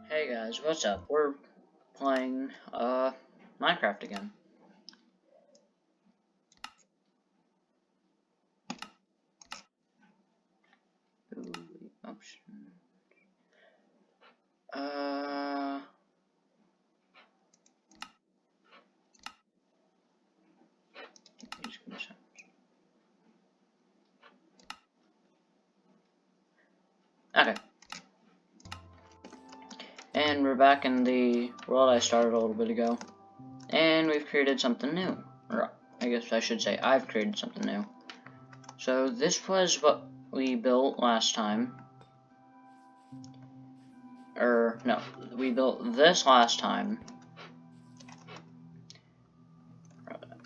Hey guys, what's up? We're playing Minecraft again. Options. Okay. And we're back in the world I started a little bit ago. And we've created something new. Or, I guess I should say I've created something new. So this was what we built last time. Or, no, we built this last time.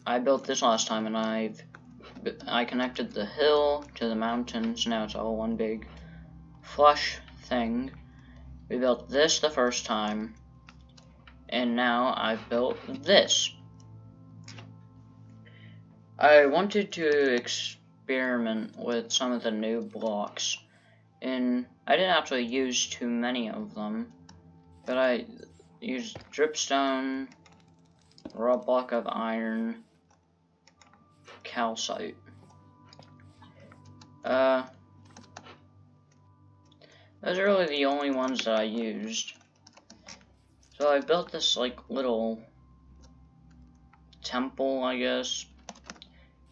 I built this last time and I connected the hill to the mountains. Now it's all one big flush thing. We built this the first time, and now I've built this. I wanted to experiment with some of the new blocks, and I didn't actually use too many of them, but I used dripstone, raw block of iron, calcite. Those are really the only ones that I used. So I built this like little temple, I guess.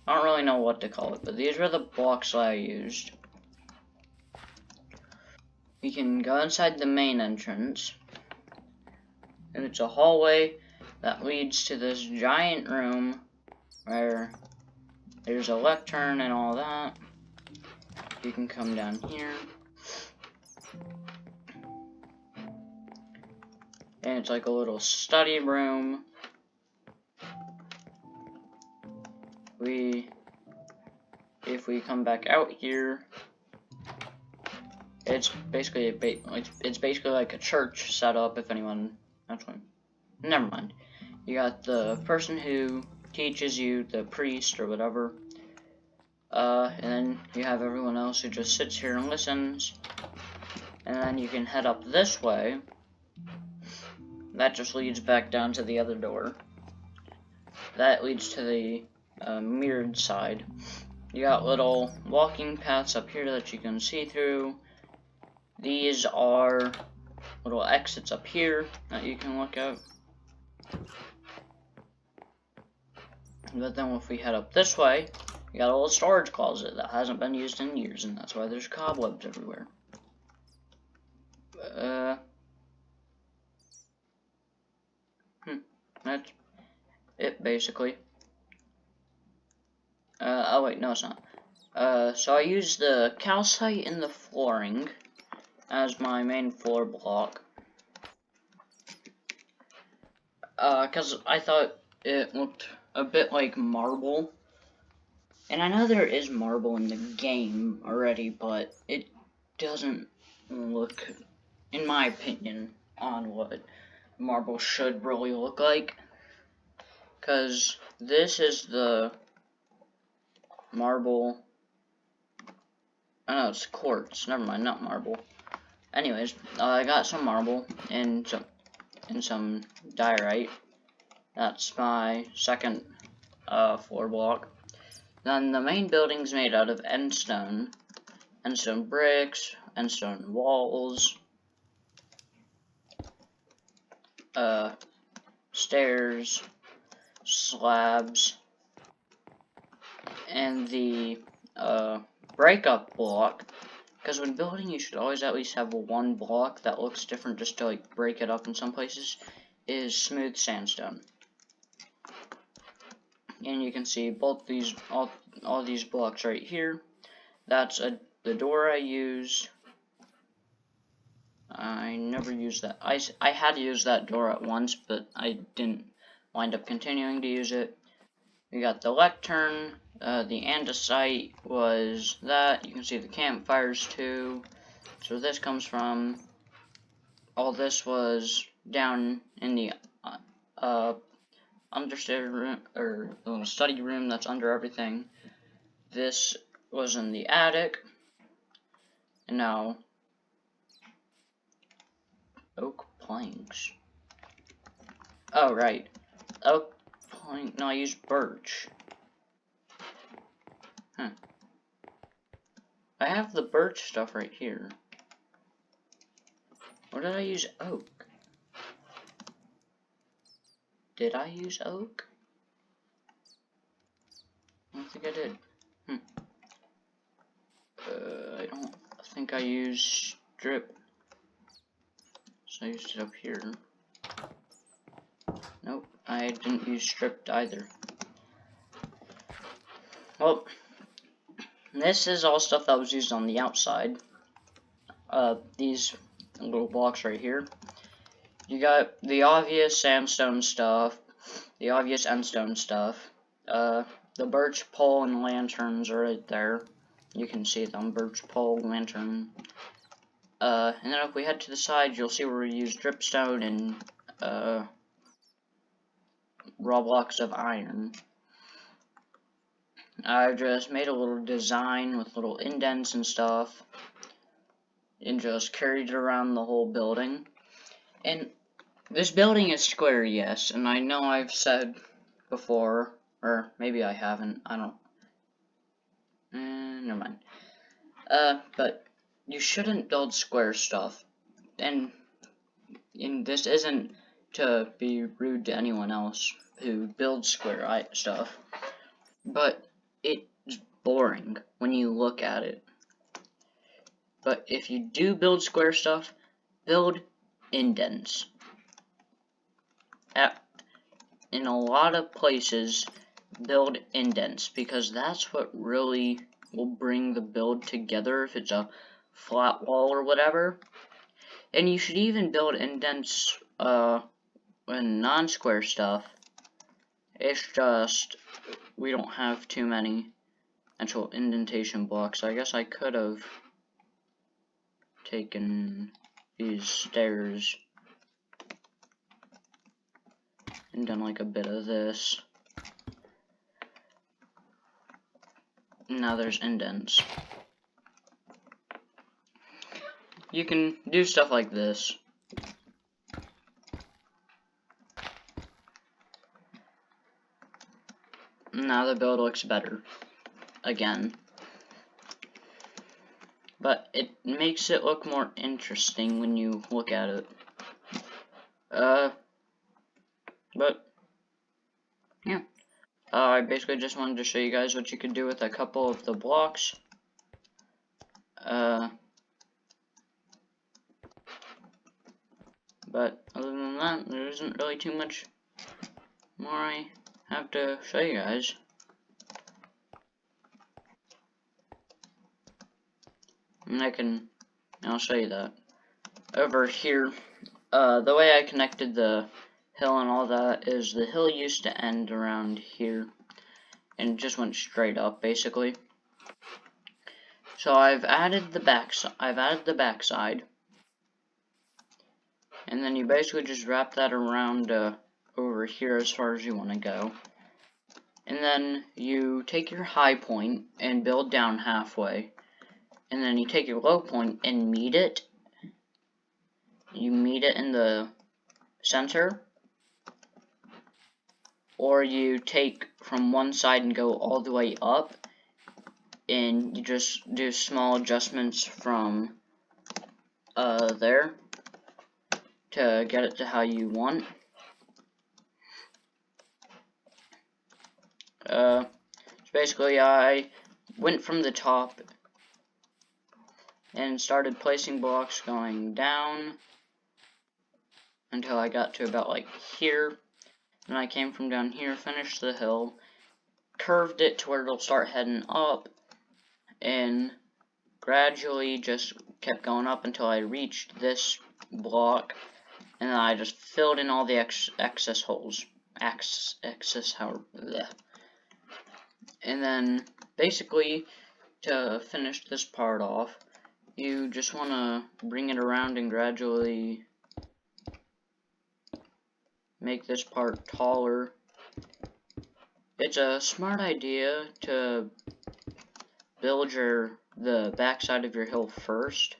I don't really know what to call it, but these were the blocks that I used. We can go inside the main entrance, and it's a hallway that leads to this giant room where there's a lectern and all that. You can come down here. And it's like a little study room. If we come back out here, it's basically it's basically like a church setup. If anyone, actually, never mind. You got the person who teaches you, the priest or whatever, and then you have everyone else who just sits here and listens. And then you can head up this way. That just leads back down to the other door. That leads to the mirrored side. You got little walking paths up here that you can see through. These are little exits up here that you can look at. But then if we head up this way, you got a little storage closet that hasn't been used in years, and that's why there's cobwebs everywhere. That's it, basically. Oh wait, no it's not. So I used the calcite in the flooring as my main floor block. Cause I thought it looked a bit like marble. And I know there is marble in the game already, but it doesn't look, in my opinion, on what marble should really look like. Cause this is the marble. Oh no, it's quartz. Never mind, not marble. Anyways, I got some marble and some diorite. That's my second floor block. Then the main building's made out of endstone bricks, endstone walls, stairs, slabs, and the breakup block, because when building you should always at least have one block that looks different just to like break it up in some places, is smooth sandstone. And you can see both these, all these blocks right here. That's the door I used. I never used that. I had to use that door at once, but I didn't wind up continuing to use it. We got the lectern. The andesite was that. You can see the campfires too. So this comes from. All this was down in the understairs room, or the little study room that's under everything. This was in the attic, and now oak planks. Oh, right. Oak plank. No, I used birch. Huh. I have the birch stuff right here. Or did I use oak? Did I use oak? I don't think I did. I don't think I used strip. So I used it up here. Nope, I didn't use stripped either. Well, this is all stuff that was used on the outside. These little blocks right here. You got the obvious sandstone stuff, the obvious endstone stuff. The birch pole and lanterns are right there. You can see them, birch pole, lantern. And then if we head to the side, you'll see where we use dripstone and raw blocks of iron. I just made a little design with little indents and stuff, and just carried it around the whole building. And this building is square, yes, and I know I've said before, or maybe I haven't, I don't, never mind. But you shouldn't build square stuff, and this isn't to be rude to anyone else who builds square stuff, but it's boring when you look at it. But if you do build square stuff, build indents. In a lot of places, build indents, because that's what really will bring the build together if it's a flat wall or whatever. And you should even build indents in non-square stuff. It's just we don't have too many actual indentation blocks. I guess I could have taken these stairs and done like a bit of this. Now there's indents. You can do stuff like this. Now the build looks better. Again. But it makes it look more interesting when you look at it. But yeah. I basically just wanted to show you guys what you could do with a couple of the blocks. But other than that, there isn't really too much more I have to show you guys. And I'll show you that. Over here, the way I connected the hill and all that is the hill used to end around here, and it just went straight up, basically. So I've added the backside, and then you basically just wrap that around over here as far as you want to go. And then you take your high point and build down halfway. And then you take your low point and meet it. You meet it in the center. Or you take from one side and go all the way up. And you just do small adjustments from there to get it to how you want. So basically I went from the top and started placing blocks going down until I got to about like here. Then I came from down here, finished the hill, curved it to where it'll start heading up, and gradually just kept going up until I reached this block, and then I just filled in all the excess holes. And then basically to finish this part off, you just want to bring it around and gradually make this part taller. It's a smart idea to build the backside of your hill first.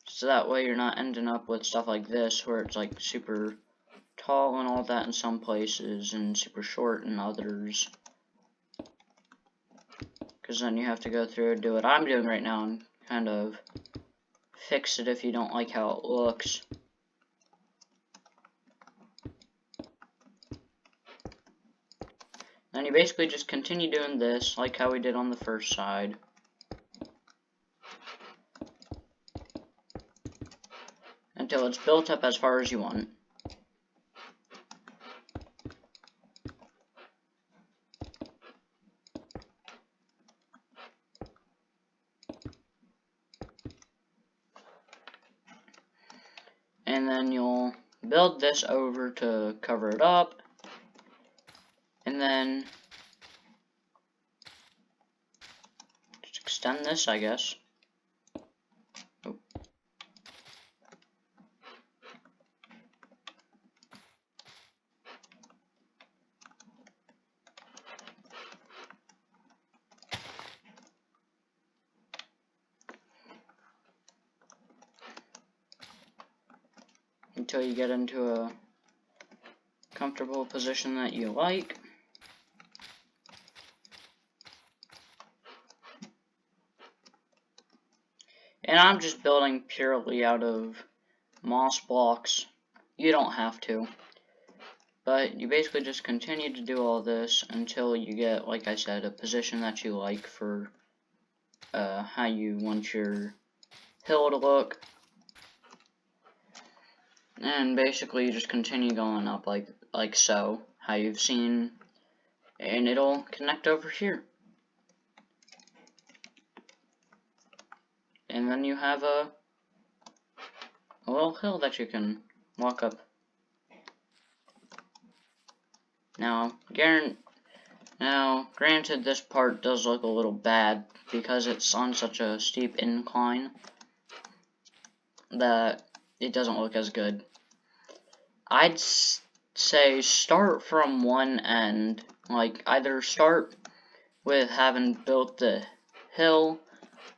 So that way you're not ending up with stuff like this where it's like super tall and all that in some places and super short in others. Because then you have to go through and do what I'm doing right now and kind of fix it if you don't like how it looks. Then you basically just continue doing this like how we did on the first side. Until it's built up as far as you want. And then you'll build this over to cover it up. And then just extend this, I guess. Oh. Until you get into a comfortable position that you like. And I'm just building purely out of moss blocks. You don't have to. But you basically just continue to do all this until you get, like I said, a position that you like for how you want your hill to look. And basically you just continue going up like so, how you've seen, and it'll connect over here. And then you have a little hill that you can walk up. Now, granted, this part does look a little bad because it's on such a steep incline that it doesn't look as good. I'd say start from one end, like either start with having built the hill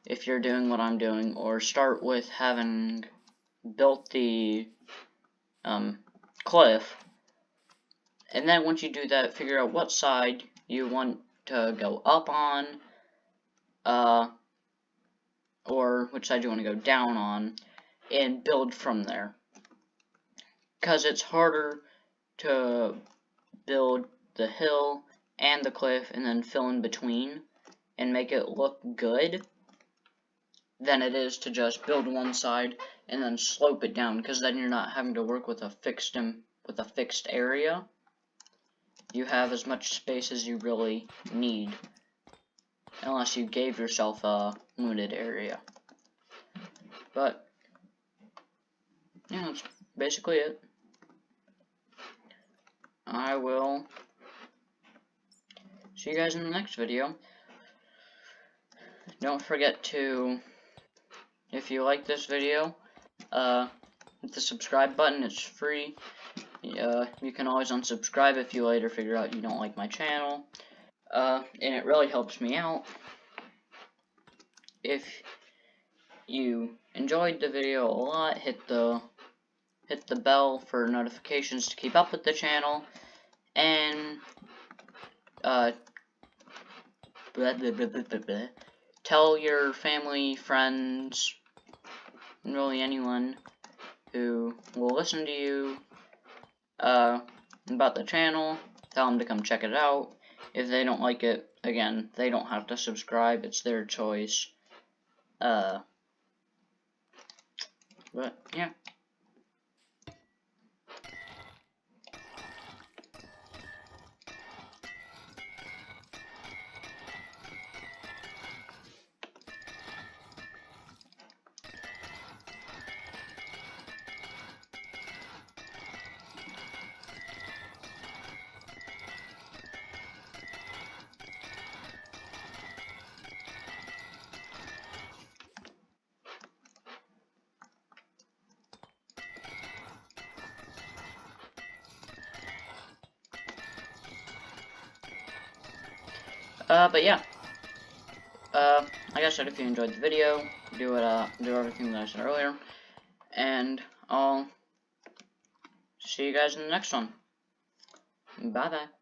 if you're doing what I'm doing, or start with having built the cliff, and then once you do that, figure out what side you want to go up on, or which side you want to go down on, and build from there. Because it's harder to build the hill and the cliff and then fill in between and make it look good than it is to just build one side and then slope it down, because then you're not having to work with a fixed area. You have as much space as you really need, unless you gave yourself a limited area. But yeah, that's basically it. I will see you guys in the next video. Don't forget to, if you like this video, hit the subscribe button. It's free. You can always unsubscribe if you later figure out you don't like my channel. And it really helps me out. If you enjoyed the video a lot, hit the bell for notifications to keep up with the channel, and tell your family, friends, and really anyone who will listen to you about the channel. Tell them to come check it out. If they don't like it, again, they don't have to subscribe. It's their choice. But yeah. But yeah. Like I said, if you enjoyed the video, do everything that I said earlier, and I'll see you guys in the next one. Bye bye.